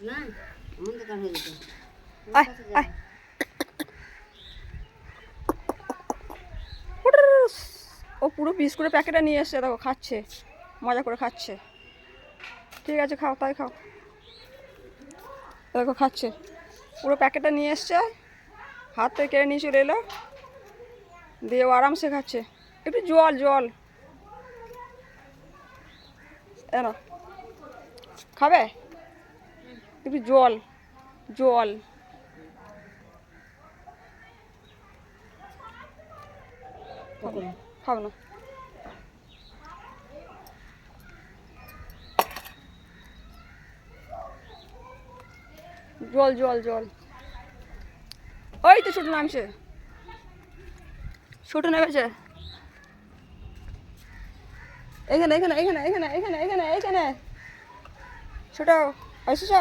না অন্ধকার হয়ে যেত। আয় আয় ও পুরো বিস্কুটের প্যাকেটটা নিয়ে এসছে, দেখো খাচ্ছে, মজা করে খাচ্ছে। ঠিক আছে খাও, তাই খাও। দেখো খাচ্ছে, পুরো প্যাকেটটা নিয়ে এসছে, হাত থেকে কেড়ে নিয়ে চলে এলো, দিয়ে ও আরামসে খাচ্ছে। একটু জল জল এনো খাবে, একটু জল জল। খাও না, জল জল জল। ওই তো ছোটো নামছে, ছোটো নেমেছে। এখানে এখানে এখানে এখানে এখানে এখানে এখানে ছোটো এসেছ।